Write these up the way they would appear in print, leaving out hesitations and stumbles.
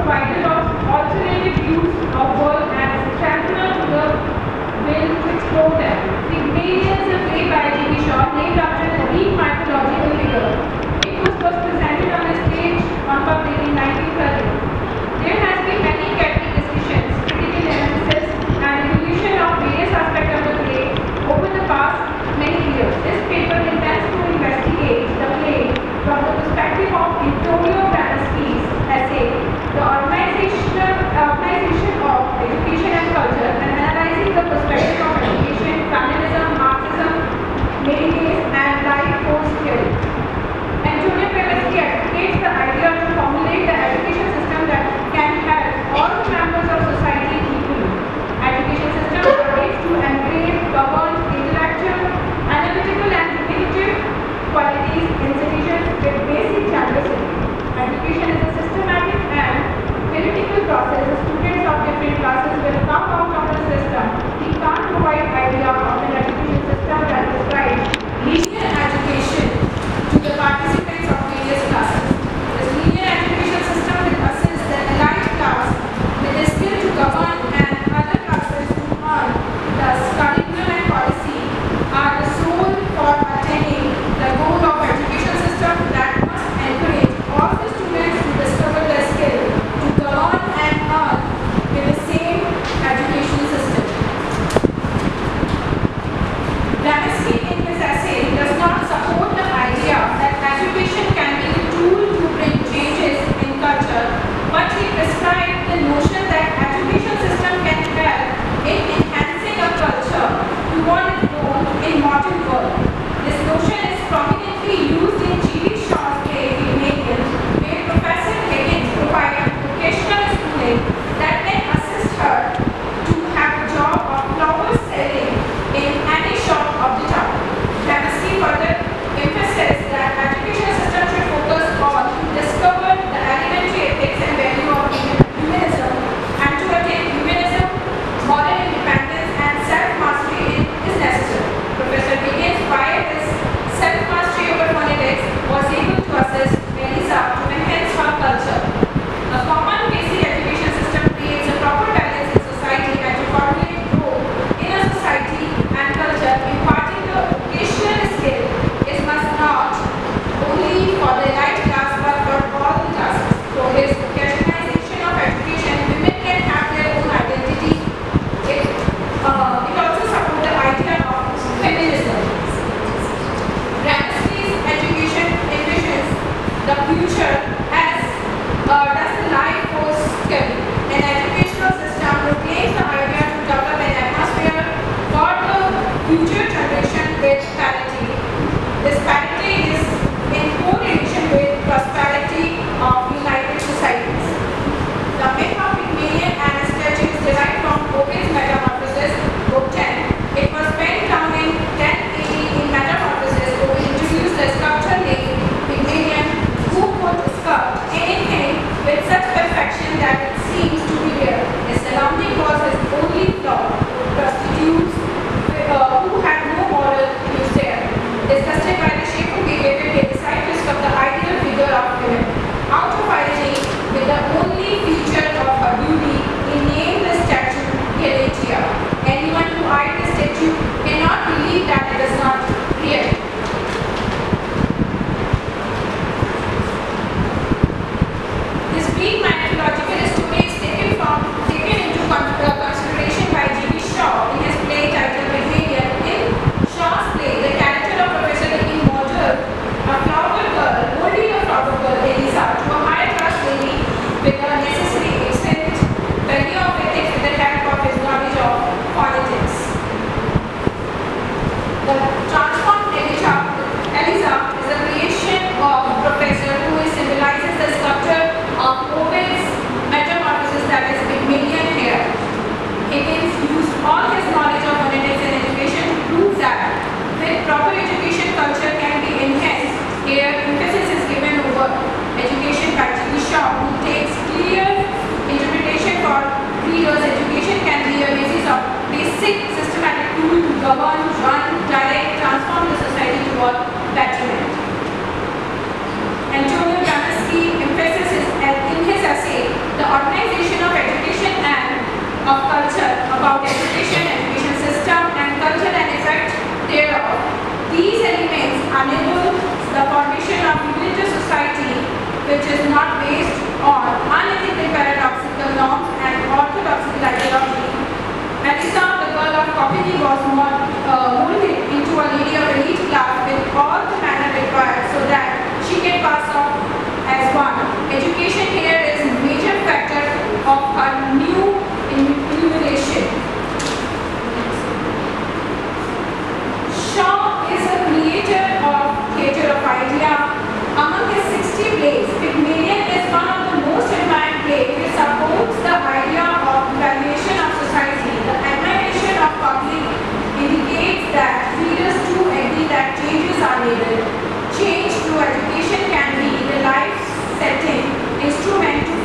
provider of alternative views of world and championer to the will to explore them. Pygmalion is a play by Shawt named after the Greek mythological figure. It was first presented on a stage on public in 1930. There has been many careful discussions, critical analysis, and evolution of various aspects of the play over the past many years. This paper intends to investigate the play from the perspective of Antonio Gramsci's essay, The Organization of Education and Culture, and analyzing the perspective of education, feminism,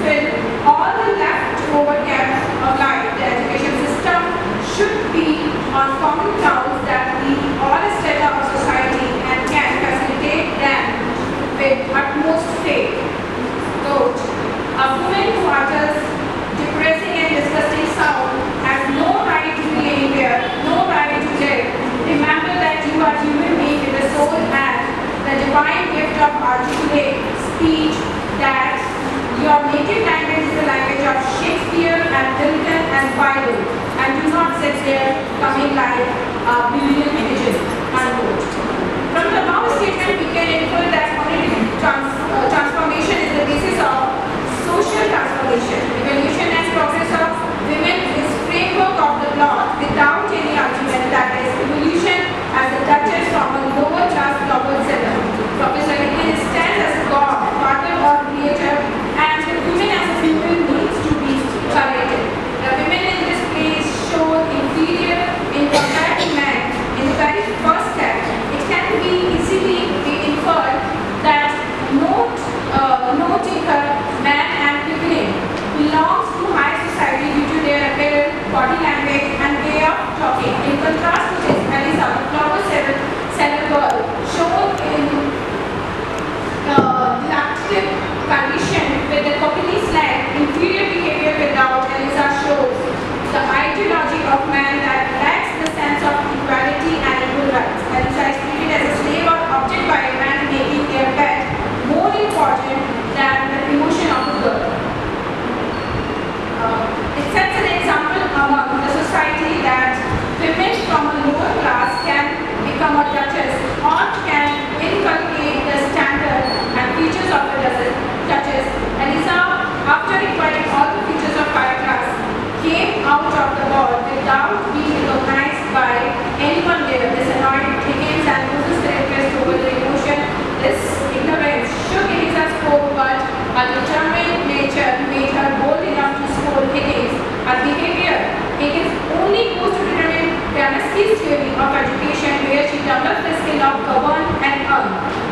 fill all the leftover gaps of life. The education system should be on common grounds that we all strata of society and can facilitate them with utmost faith. Quote, a woman who utters depressing and disgusting sound has no right to be anywhere, no right to live. Remember that you are human being with a soul and the divine gift of articulate speech, that your native language is the language of Shakespeare and Milton and Bible, and do not sit there coming like a billion pigeons. Unquote. From the above statement, we can infer that cognitive transformation is the basis of social transformation. Evolution and progress of women is framework of the plot without any argument, that is, evolution as a duchess from a lower class global seller. Professor Henrik stands as a god, father or creator, and the women as a people needs to be corrected. The women in this play is shown inferior in compared to men. In the very first step, it can be easily be inferred that no taker, man and beginning belongs to high society due to their appearance, body language and way of talking. In contrast to this, Elisa, the flower seller girl, shown in dilapidated condition with the cockney slang, inferior behavior without Elisa shows the ideology of man that lacks the sense of equality and equal rights. Elisa is treated as a slave or object by a man, making their pet more important than the emotion of a girl. It sets an example among the society that women from a lower class can become a duchess or can inculcate the standard and features of a duchess. Elisa, after acquiring all the features of higher class, came out of the ball without being recognized by anyone there. This annoyed Higgins and loses their interest over the emotion. This ignorance shook Elisa's hope, but a determined nature made her bold enough to scold Higgins. Her behavior, Higgins only goes to determine Pygmalion's theory of education, where she develops the skill of govern and earn.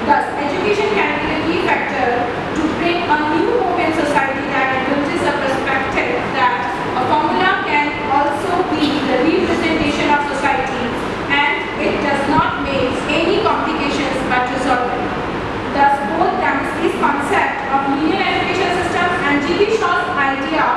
Thus, education can be a key factor to bring a new hope in society that indulges a perspective that a formula can also be the representation of society, and it does not make any complications but resolve it. Thus, both Pygmalion's concept of linear education system and G.B. Shaw's idea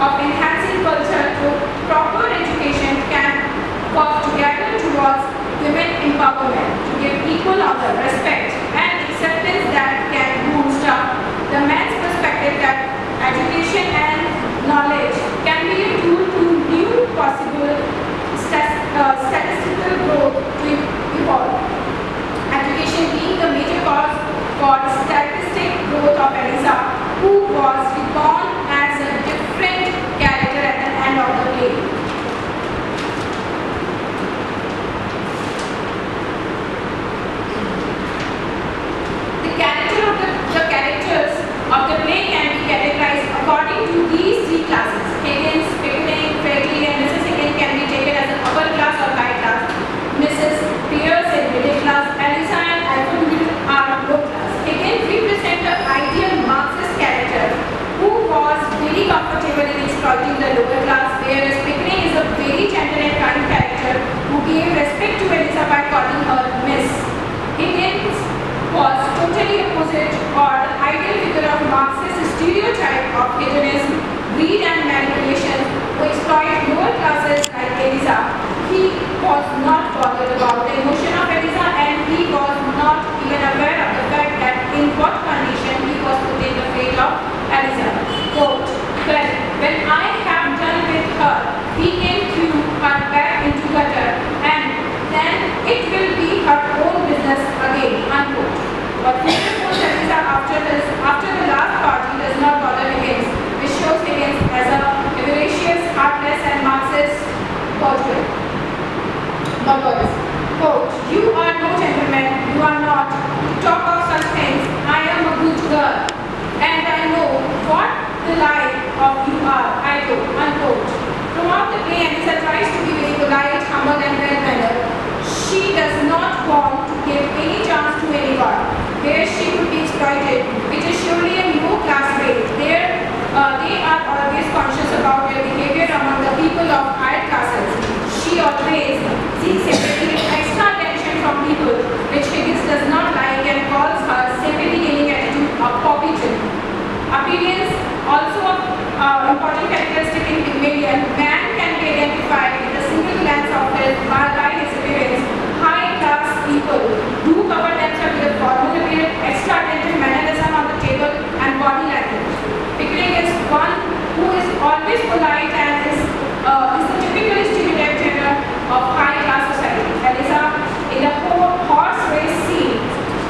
of enhancing culture through proper education can work together towards women empowerment, to give equal honor, respect, and acceptance that can boost up the man's perspective that education and knowledge can be a tool to new possible statistical growth to evolve. Education being the major cause for statistic growth of Elisa, who was reborn as a different character at the end of the play. The characters of the play can be categorized according to these three classes. Higgins, Pickering, Fairley, and Mrs. Higgins can be taken as an upper class or high class. Mrs. Pierce in middle class, Elisa and Alfred are low class. Higgins represent the ideal Marxist character who was very comfortable in exploiting the lower class, whereas Pickering is a very tender and kind character who gave respect to Elisa by calling her Miss. Higgins was totally opposite, or the ideal figure of Marxist stereotype of hedonism, greed and manipulation, who exploit lower classes like Elisa. He was not bothered about the emotion of Elisa, and he was not even aware of the fact that in what condition he was put in the fate of Elisa. Quote, "Well, when I have done with her, he can throw her back into gutter, and then it will be her own business again." Unquote. But Higgins was Elisa after the last party does not bother Higgins, which shows Higgins as a voracious, heartless, and Marxist bourgeois. Quote, "You are no gentleman, you are not. To talk of such things, I am a good girl, and I know what the like of you are, I do." Unquote. Throughout the play, Elisa tries to be very polite, humble, and well-mannered. She does not want to give any chance to anyone where she could be exploited, which is surely a low-class way. There Also, important characteristic in Pygmalion, man can be identified with a single glance of his by his appearance. High-class people do cover themselves with a formal appearance, extra attentive mannerism on the table, and body language. Pickering is one who is always polite and is the typical stereotype gender of high-class society. Eliza, in the horse race scene,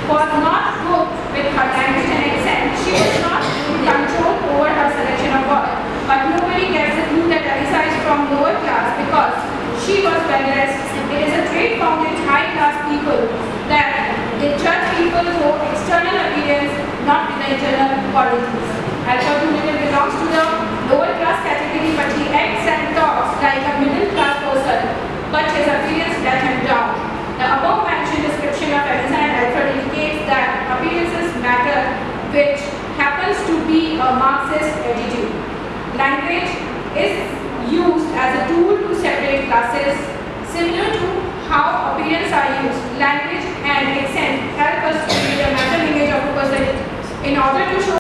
was not good with her language and accent. She was not in control over her selection of words. But nobody gets the clue that Eliza is from lower class because she was well dressed. It is a trait found in high-class people that they judge people for external appearance, not with the internal qualities. Alpha belongs to the lower class category, but he acts and talks like a middle class person, but his appearance let him down. The above mentioned description of Eliza and Alfred indicates that appearances matter, which happens to be a Marxist attitude. Language is used as a tool to separate classes, similar to how appearance are used. Language and accent help us to create a mental image of a person in order to show